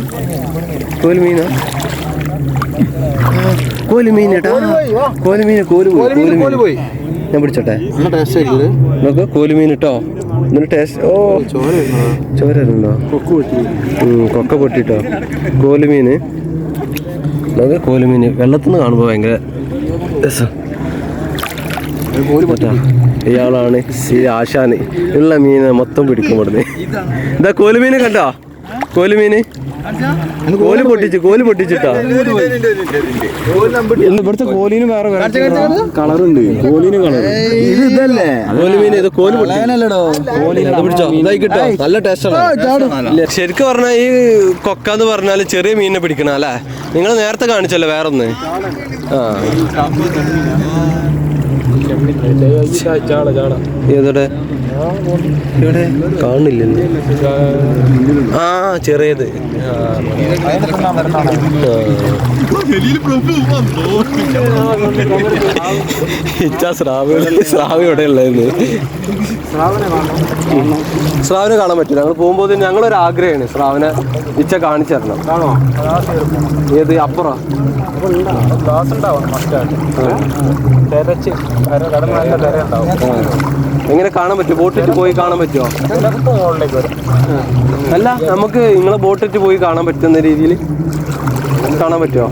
കോൽമീനാ? കോലുമീനേട്ടാ. കോലുമീൻ. കോല് പോയി. ഞാൻ പിടിച്ചോട്ടെ. നോക്ക് കോലുമീൻ കേട്ടോ. എന്നിട്ട് ടേസ്റ്റ്. ഓ ചോരുണ്ടോ? കൊക്ക പൊട്ടിട്ടോ. കോലുമീൻ. നോക്ക് കോലുമീൻ. വെള്ളത്തിൽ നിന്ന് കാണുമ്പോൾ ഭയങ്കര രസം. ഇയാളാണ് ആശാന്. ഉള്ള മീനെ മൊത്തം പിടിക്കും ഇവിടുന്ന്. ഇതാ കോലുമീൻ കണ്ടോ? കോലുമീന് കോല് പൊട്ടിച്ചിട്ടോ. ഇവിടുത്തെ കോലിന് വേറെ കളറുണ്ട്. കോലിന് കളർ ഇതല്ലേ കോലുമീൻ. ഇത് കോല് പിടിച്ചോ കിട്ടോ. നല്ല ടേസ്റ്റാണ്. ശരിക്കും പറഞ്ഞാൽ ഈ കൊക്കാന്ന് പറഞ്ഞാൽ ചെറിയ മീനിനെ പിടിക്കണം അല്ലേ? നിങ്ങൾ നേരത്തെ കാണിച്ചല്ലോ വേറൊന്ന്. ഏതോടെ ഇവിടെ കാണില്ലല്ലോ. ചെറിയത്. സ്രാവ് ഇവിടെ ഉള്ളതെന്ന്. സ്രാവിനെ കാണാൻ പറ്റില്ല. ഞങ്ങൾ പോകുമ്പോൾ ഞങ്ങളൊരു ആഗ്രഹമാണ് സ്രാവിനെ ഇച്ച കാണിച്ചു തരണം. ഏത് അപ്പുറം എങ്ങനെ കാണാൻ പറ്റും? ബോട്ടിട്ട് പോയി കാണാൻ പറ്റുമോ? അല്ല, നമുക്ക് നിങ്ങളെ ബോട്ടിട്ട് പോയി കാണാൻ പറ്റുന്ന രീതിയിൽ കാണാൻ പറ്റുമോ?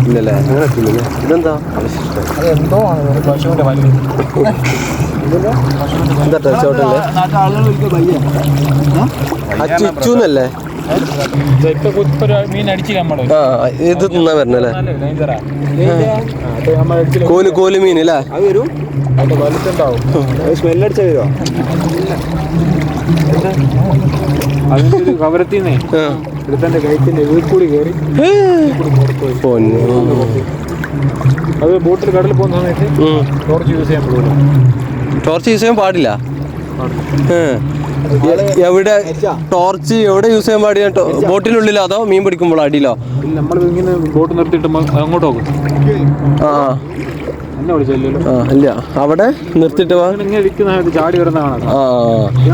ഇല്ലല്ലേ, അങ്ങനെ പറ്റില്ലല്ലേ. ഇതെന്താ എന്താ ചോട്ടല്ലേ? ചിച്ചൂന്നല്ലേ? ഇത് തിന്നാൻ വരണല്ലേ? കോല് മീൻ അല്ലേ? സ്മെല്ലടിച്ച വരുമോ? കവരത്തിന്നേ ഇവിടുത്തെ കയറ്റിന്റെ കൂടി കയറി അത് ബോട്ടിൽ കടലിൽ പോകുന്ന സമയത്ത് ടോർച്ച് യൂസ് ചെയ്യാൻ പാടില്ല. ടോർച്ച് യൂസ് ചെയ്യാൻ പാടില്ല? എവിടെ ടോർച്ച് എവിടെ യൂസ് ചെയ്യാൻ പാടില്ല? ബോട്ടിനുള്ളിലോ അതോ മീൻ പിടിക്കുമ്പോഴോ അടിയിലോ? നമ്മൾ ഇങ്ങനെ ബോട്ട് നിർത്തിയിട്ട് അങ്ങോട്ട് നോക്കും. ഇല്ല, അവിടെ നിർത്തിട്ട് ചാടി വരുന്നതാണ്.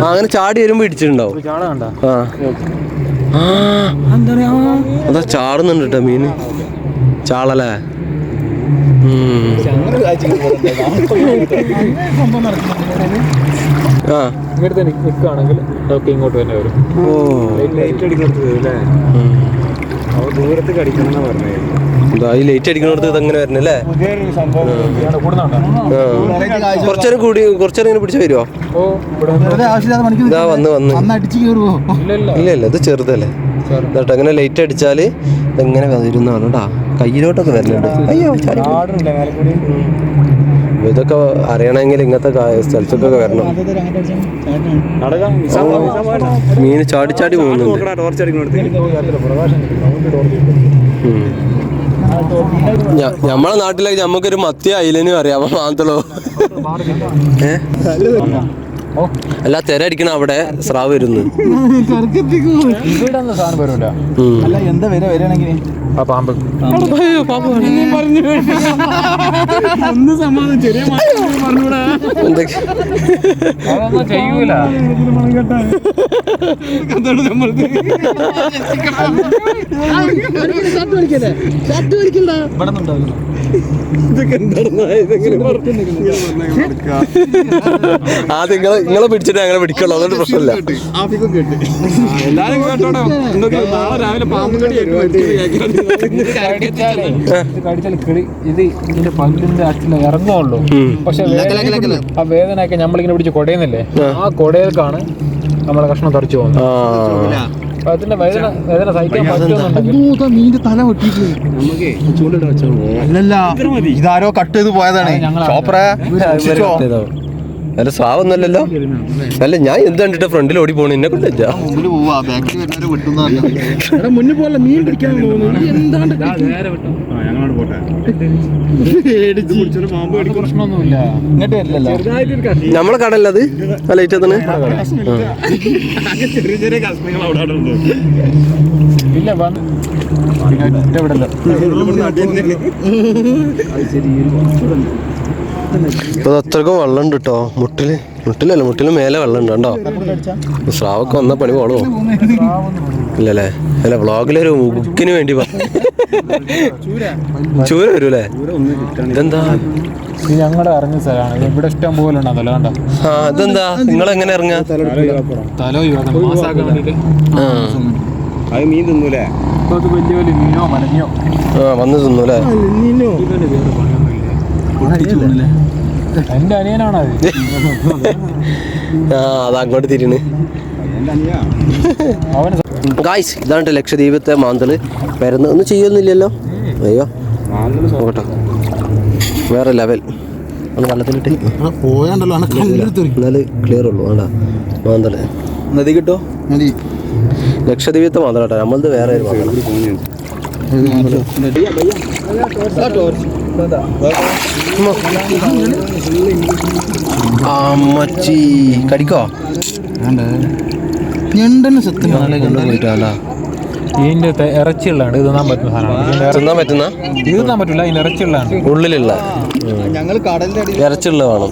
അങ്ങനെ ചാടി വരുമ്പോ ഇടിച്ചിട്ടുണ്ടാവും. അതാ ചാടുന്നുണ്ട് കേട്ടോ മീന്. ചാളല്ലേ? ഇങ്ങനത്തെ നിൽക്കുകയാണെങ്കിൽ അതൊക്കെ ഇങ്ങോട്ട് തന്നെ വരും. ലൈറ്റ് അടിക്കുന്നത് അല്ലേ? ദൂരത്തേക്ക് അടിക്കണം എന്നാ പറഞ്ഞത്. ഈ ലൈറ്റ് അടിക്കുന്നിടത്ത് ഇതങ്ങനെ വരണല്ലേ? കുറച്ചേരം ഇങ്ങനെ പിടിച്ചു വരുമോ? ഇതാ വന്ന് ഇല്ല ഇല്ല, ഇത് ചെറുതല്ലേ കേട്ടോ. അങ്ങനെ ലൈറ്റ് അടിച്ചാൽ ഇതെങ്ങനെ വരുന്നതാണ് കേട്ടാ. കയ്യിലോട്ടൊക്കെ വരുന്നുണ്ട്. അയ്യോ, ഇതൊക്കെ അറിയണമെങ്കിൽ ഇങ്ങനത്തെ സ്ഥലത്തൊക്കെ വരണം. മീന് ചാടി ചാടി പോകുന്നുണ്ട്. നമ്മളെ നാട്ടിലേക്ക് നമുക്കൊരു മത്തിയ അയിലനും അറിയാം. മാത്രമല്ലോ അല്ല, തിര അടിക്കണം അവിടെ സ്രാവ് വരുന്നു. എന്താ വരണെങ്കിൽ ഒന്ന് സമാധാനം ചെറിയ ചെയ്യൂല. ആദ്യം നിങ്ങളെ പിടിച്ചിട്ട് ഞങ്ങളെ പിടിക്കുള്ളൂ, അതുകൊണ്ട് പ്രശ്നമില്ല. ഇതിന്റെ പല്ലിന്റെ അച്ഛനെ ഇറങ്ങുള്ളൂ. പക്ഷെ ആ വേദനയൊക്കെ നമ്മളിങ്ങനെ പിടിച്ച് കൊടയുന്നില്ലേ, ആ കൊടയിൽക്കാണ് നമ്മളെ കഷ്ണം തറച്ചു പോകുന്നത്. അതിന്റെ വേദന സഹിക്കാൻ പറ്റുമെന്നുണ്ടെങ്കിൽ തല വെട്ടിട്ട് അല്ലല്ല, ഇതാരോ കട്ട് ചെയ്ത് പോയതാണ്. അല്ല, സ്രാവൊന്നല്ലല്ലോ. അല്ല, ഞാൻ എന്ത് കണ്ടിട്ട് ഫ്രണ്ടിൽ ഓടി പോണ എന്നെ കൊണ്ടല്ല. നമ്മളെ കടല്ലത് ലൈറ്റത്തിന് ഇപ്പൊ അത്രക്കും വെള്ളം ഉണ്ട് കേട്ടോ. മുട്ടിലും മേലെ വെള്ളം ഉണ്ട് കേട്ടോ. സ്രാവൊക്കെ വന്ന പണി പോളോ ഇല്ലല്ലേ? അല്ല, വ്ളോഗിലൊരു ബുക്കിന് വേണ്ടി ചൂര വരൂലേ? ഇതെന്താ? ഞങ്ങളുടെ ഇറങ്ങിയ സ്ഥലമാണ്. ഇവിടെ ഇഷ്ടം പോലെ ഉണ്ടല്ലോ. കണ്ടോ? ഇതെന്താ നിങ്ങളെങ്ങനെ ഇറങ്ങാ? അത് മീൻ തിന്നൂലേ? വലിയ വലിയ മീനോ മലഞ്ഞോ വന്ന് തിന്നൂലേ? എന്റെ അനിയനാണ് അത്. അത് അങ്ങോട്ട് തിരിണ്. ഗായ്സ് ഇതാണ് ലക്ഷദ്വീപത്തെ മാന്തള് വരുന്ന ഒന്നും ചെയ്യൊന്നുമില്ലല്ലോ. അയ്യോ നോക്കട്ടെ, വേറെ ലെവൽ. ഒന്ന് വെള്ളത്തിലിട്ട് എന്നാല് ക്ലിയർ ഉള്ളൂ. വേണ്ട മാന്തള് നദി കിട്ടോ? ലക്ഷദ്വീപത്തെ മാന്തള കേട്ടോ, നമ്മളത് വേറെ ഒരു മാന്തള. അമ്മച്ചി കടിക്കോ? ഇതിന്റെ ഇറച്ചിയുള്ളതാണ്, ഇത് തിന്നാൻ പറ്റുന്ന സാധനമാണ്. തിന്നാൻ പറ്റുന്ന ഇത് തിന്നാൻ പറ്റില്ല, ഇതിന്റെ ഇറച്ചിയുള്ളതാണ്. ഉള്ളിലുള്ള ഇറച്ചിയുള്ള വേണം.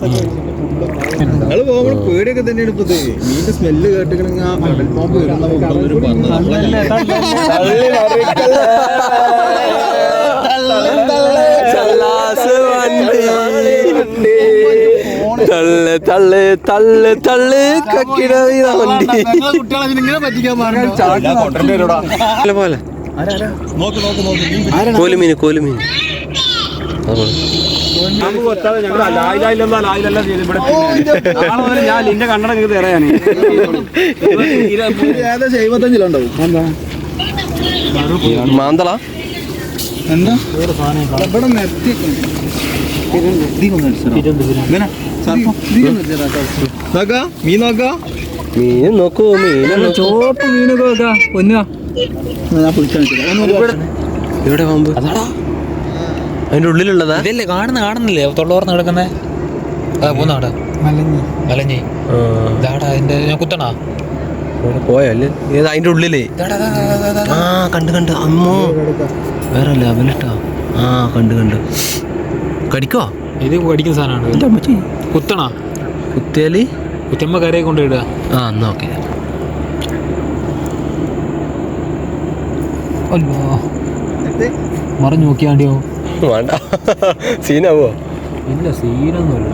ഞങ്ങള് പോകുമ്പോൾ പേടിയൊക്കെ തന്നെയാണ് ഇപ്പത്. മീന്റെ സ്മെല്ല് കേട്ടിക്കണെങ്കിൽ ആ കടൽ പാമ്പ് വരുന്ന തള്ളു തള്ളു തള്ളു തള്ളു കക്കിട വണ്ടി കുട്ടികളെ പറ്റിക്കാൻ പോലെ കോലുമീൻ കോലുമീൻ ഞാൻ കണ്ണട തരാന് 75 മാന്തള എന്താ മീൻ നോക്കാം. മീൻ നോക്കൂ, മീൻ ചോപ്പ് മീനൊക്കെ വെക്കാം. പൊന്നുക ഇവിടെ പാമ്പ് അതിന്റെ ഉള്ളിലുള്ളതാ? ഇതല്ലേ കാണുന്നില്ലേ തൊള്ളോർന്ന് കിടക്കുന്നേ? അതാ പോന്നാടാ മലഞ്ഞി. ഇതാടാ അതിന്റെ ഞാൻ കുത്തണാ പോയല്ലേ? ഏത് അതിന്റെ ഉള്ളിലേ? ആ കണ്ട് കണ്ട്. അമ്മോ വേറെ ലെവലിട്ടാ. ആ കണ്ട് കണ്ട്. കടിക്കോ? ഇത് കടിക്കുന്ന സാധനമാണ്. കുത്തണാ? കുത്തിയാല് കുത്തുമ്പോ കരയെ കൊണ്ടിടുക. ആ എന്നാ ഓക്കെ. അല്ലോ മറിഞ്ഞു നോക്കിയാണ്ടിയോ? വേണ്ട, സീനാവോ? ഇല്ല, സീനൊന്നുമില്ല.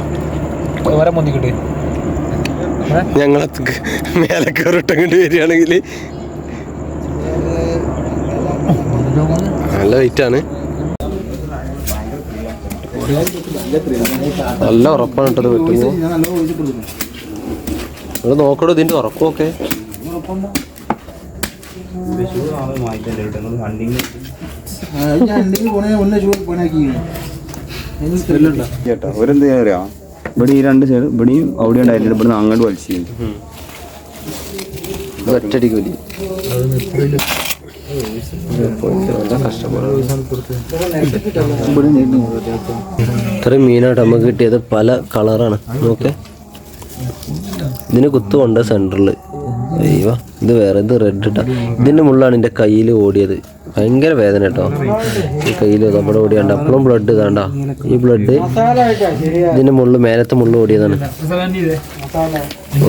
വരെ പൊന്തിക്കിട്ട് ഞങ്ങളെ മേലെ കയറിട്ടങ്ങോട്ട് വരികയാണെങ്കിൽ നല്ല വെയിറ്റാണ്. നല്ല ഉറപ്പാണ് കേട്ടത് വെട്ടുമ്പോ. ഇവിടെ നോക്കണോ ഇതിന്റെ ഉറക്കമൊക്കെ. ചേട്ടാ ഒരെന്താ പറയാ, ഇവിടെ ഈ 2 സൈഡ് ഇവിടെയും അവിടെ ഉണ്ടായിട്ടുണ്ട്. ഇവിടുന്ന് അങ്ങോട്ട് വലിച്ചു ഒറ്റടിക്ക് വലി ഇത്രയും മീനായിട്ട് നമുക്ക് കിട്ടിയത് പല കളറാണ്. നോക്കേ, ഇതിന് കുത്തുകൊണ്ട് സെൻറ്ററിൽ. അയ്യോ ഇത് വേറെ, ഇത് റെഡ് ഇട്ടാ. ഇതിൻ്റെ മുള്ളാണ് എൻ്റെ കയ്യിൽ ഓടിയത്. ഭയങ്കര വേദന കേട്ടോ ഈ കയ്യിൽ. നമ്മുടെ ഓടിയാണ്ട് അപ്പോഴും ബ്ലഡ് ഇതാണ്ട. ഈ ബ്ലഡ് ഇതിൻ്റെ മുള്ളു, മേലത്തെ മുള്ളു ഓടിയതാണ്.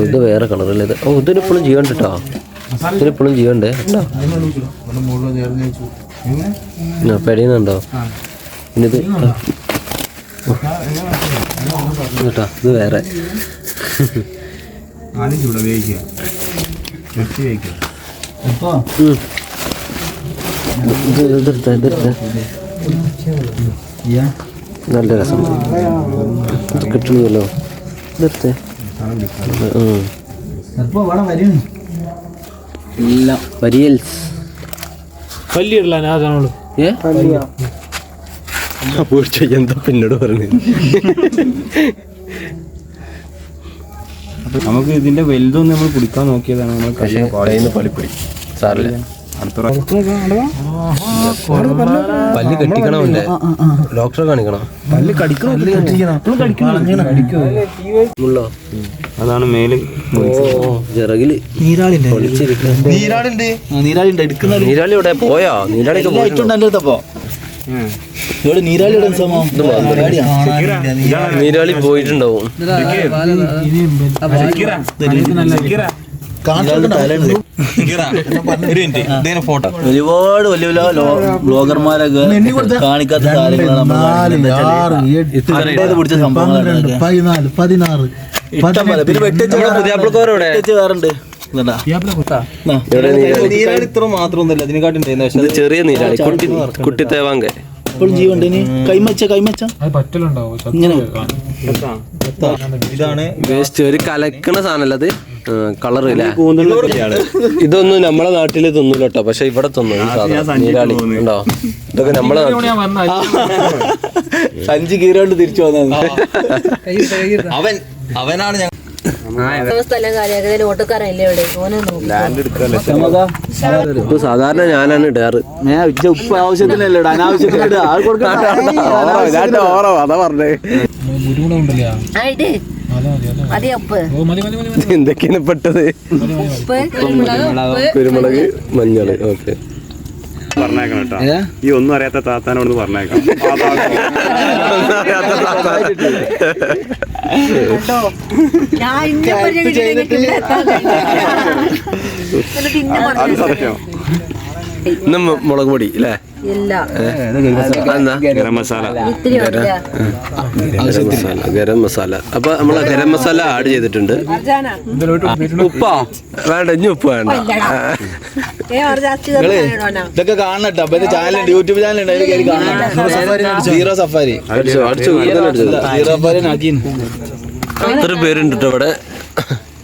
ഇത് വേറെ കളറല്ലേ ഇത്? ഓ ഇതിനിപ്പോഴും ജീവണ്ട് കേട്ടോ, ഇതിനിപ്പോഴും ജീവണ്ട് കേട്ടോ. പെടിയുന്നുണ്ടോ? ഇനിത് കേട്ടോ, ഇത് വേറെ. നല്ല രസം കിട്ടുന്നല്ലോ. ഇതെടുത്തേ. വരിയൽസ് പല്ലിയിടല എന്താ പിന്നോട് പറഞ്ഞു? നമുക്ക് ഇതിന്റെ വലുതൊന്നും നമ്മൾ കുടിക്കാൻ നോക്കിയതാണ്. നമ്മൾ കയ്യിൽ പളിപ്പോയി. സാറില്ല, പല്ല് കെട്ടിക്കണമല്ലേ? ഡോക്ടറെ കാണിക്കണോ? പല്ല് കടിക്കണോ? അതാണ് മേല് ചിറകില് നീരാളി ഇവിടെ പോയോ? നീരാളി പോയിട്ടുണ്ടാവും. ഒരുപാട് വലിയ വലിയ ബ്ലോഗർമാരൊക്കെ കാണിക്കാത്ത കാര്യങ്ങളാണ് പിടിച്ച സംഭവങ്ങളാണ്. 14 ഇത്ര മാത്രമൊന്നുമില്ല, ഇതിനെക്കാട്ടി ചെറിയ നീരാളി കുട്ടി തേവാങ്ക. ഇപ്പോഴും ജീവണ്ടേന് കൈമച്ച അത് പറ്റലുണ്ടാവും ഇതാണ് വേസ്റ്റ് ഒരു കലക്കണ സാധനല്ല അത് കളർ ഇല്ലേ ഇതൊന്നും നമ്മളെ നാട്ടില് തിന്നൂല കേട്ടോ പക്ഷെ ഇവിടെ തിന്നു ഈ സാധനം നീരാളി ഉണ്ടോ ഇതൊക്കെ നമ്മളെ സഞ്ചി കീറോണ്ട് തിരിച്ചു വന്നത് അവനാണ് ഞങ്ങൾ ഇപ്പൊ സാധാരണ ഞാനാണ് ഇടാറ് ഉപ്പ് ആവശ്യത്തിനല്ലേ അനാവശ്യത്തിന് അതാ പറഞ്ഞേ എന്തൊക്കെയാണ് പെട്ടത് കുരുമുളക് മഞ്ഞള് ഓക്കെ പറഞ്ഞേക്കണം കേട്ടോ ഈ ഒന്നും അറിയാത്ത താത്താനോട് പറഞ്ഞേക്കാം അത് സത്യം ഇന്ന് മുളക് പൊടി അല്ലേ ഗരം മസാല ഗരം മസാല അപ്പൊ നമ്മള് ഗരം മസാല ആഡ് ചെയ്തിട്ടുണ്ട് ഉപ്പാ വേണ്ട ഇനി ഉപ്പ് വേണ്ട ഇതൊക്കെ കാണട്ടോ അപ്പൊ ചാനലുണ്ട് യൂട്യൂബ് ചാനലുണ്ട് അതിൽ കയറി കാണാം സീറോ സഫാരി എത്ര പേരുണ്ട് കേട്ടോ ഇവിടെ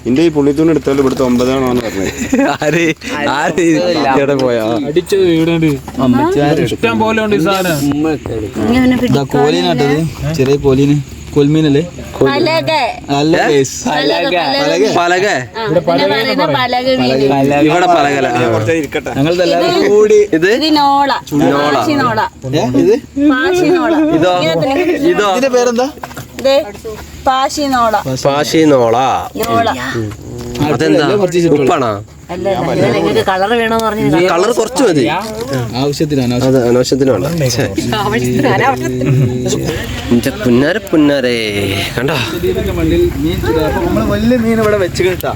എന്റെ ഈ പുള്ളിത്തൂണ് എടുത്താലും ഇവിടുത്തെ 9 ആണോന്ന് പറഞ്ഞത് ആര് പോയാ അടിച്ചത് ഇഷ്ടം പോലെ ഉണ്ട് ഈ സാധനം കോലീനാട്ടത് ചെറിയ കോലീന് കൊൽമീനല്ലേ പലക ഇവിടെ പലകല ഞങ്ങളെല്ലാരും കൂടി ഇത് നോള ഇതോ ഇതോ ഇതിന്റെ പേരെന്താ പാശി നോള അതെന്താ ഉപ്പാണോ കളർ വേണോന്ന് പറഞ്ഞു കളർ കുറച്ച് മതി ആവശ്യത്തിനാണ് അത് അനാവശ്യത്തിന് വേണ്ട പുന്നാരെ കണ്ടോ വലിയ മീൻ ഇവിടെ വെച്ച് കിട്ടാ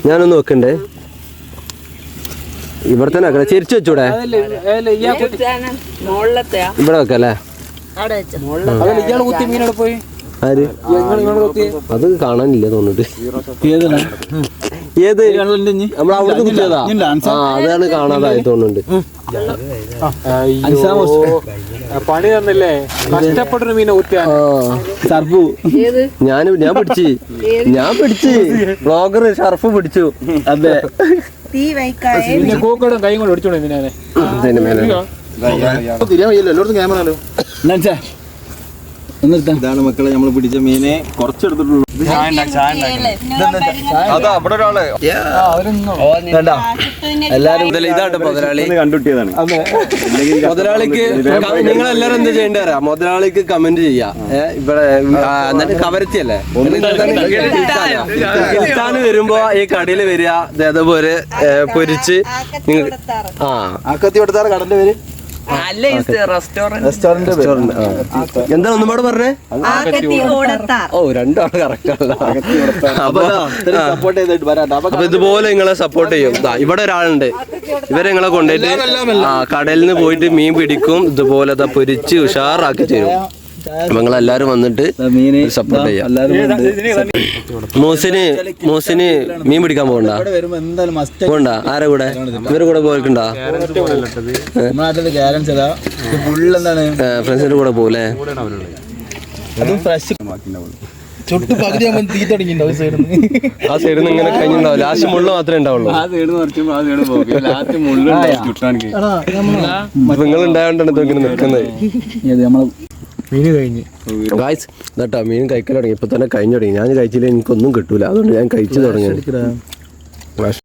ഞാനൊന്ന് വെക്കണ്ടേ ഇവിടെ തന്നെ വെക്കണേ ചിരിച്ചു വെച്ചൂടെ ഇവിടെ വെക്കല്ലേ ഇയാള് കുത്തി മീനോട് പോയി ആര് അത് കാണാനില്ല തോന്നിട്ട് ഏത് നമ്മൾ അവിടുന്ന് കുത്തിയതാ അതാണ് കാണാതായി തോന്നുന്നുണ്ട് പണി തന്നില്ലേ കഷ്ടപ്പെട്ടൊരു മീനെ കുത്തിയാ സർഫു ഞാൻ പിടിച്ച് ബ്ലോഗർ ഷർഫ് പിടിച്ചു അതെ പിന്നെ കൂക്കടും കൈ കൊണ്ട് ഒടിച്ചോളൂ ഇതിനെ തിരിയാൻ വയ്യല്ലോ എല്ലായിടത്തും ക്യാമറ ഇതാണ് മക്കളെ നമ്മൾ പിടിച്ച മീനെ കുറച്ചെടുത്തിട്ടുള്ളൂ അതാ അവിടെ ഒരാള് എല്ലാരും ഇതാട്ടോ മുതലാളി കണ്ടുകിട്ടിയതാണ് മുതലാളിക്ക് നിങ്ങളെല്ലാരും എന്താ ചെയ്യേണ്ടി അറിയാം മുതലാളിക്ക് കമന്റ് ചെയ്യാ ഇവിടെ എന്നിട്ട് കവരത്തിയല്ലേ കിട്ടാന് വരുമ്പോ ഈ കടയിൽ വരിക അതേപോലെ പൊരിച്ച് ആ കത്തി കൊടുത്താറ് കടന്റെ പേര് റെസ്റ്റോറന്റ് എന്താ ഒന്നും കൂടെ പറഞ്ഞേ ഓ രണ്ടാണ് കറക്റ്റ് സപ്പോർട്ട് ചെയ്തിട്ട് വരാട്ടോ അപ്പൊ ഇതുപോലെ നിങ്ങളെ സപ്പോർട്ട് ചെയ്യും ഇവിടെ ഒരാളുണ്ട് ഇവരെ നിങ്ങളെ കൊണ്ടുപോയിട്ട് കടലിൽ നിന്ന് പോയിട്ട് മീൻ പിടിക്കും ഇതുപോലെ പൊരിച്ച് ഉഷാറാക്കി തരും അപ്പൊ നിങ്ങളെല്ലാരും വന്നിട്ട് സപ്പോർട്ട് ചെയ്യാം മൂസിന് മീൻ പിടിക്കാൻ പോകണ്ട പോണ്ട ആരെ കൂടെ ഇവരെ കൂടെ പോയിക്കണ്ടാ ഫ്രണ്ട്സിന്റെ കൂടെ പോകൂലേ ചുട്ടു പകുതി തീ തുടങ്ങിണ്ടാവും ആ സൈഡിൽ നിന്ന് ഇങ്ങനെ കഴിഞ്ഞിട്ടുണ്ടാവും ലാസ്റ്റ് മുള്ളു മാത്രമേ ഉണ്ടാവുള്ളൂ നിങ്ങൾ ഉണ്ടായോണ്ടാണ് ഇങ്ങനെ നിൽക്കുന്നത് ഗായ്സ് ഇതാട്ടോ മീൻ കഴിക്കാൻ തുടങ്ങി ഇപ്പൊ തന്നെ കഴിഞ്ഞു തുടങ്ങി ഞാൻ കഴിച്ചില്ല എനിക്കൊന്നും കിട്ടൂല അതുകൊണ്ട് ഞാൻ കഴിച്ചു തുടങ്ങി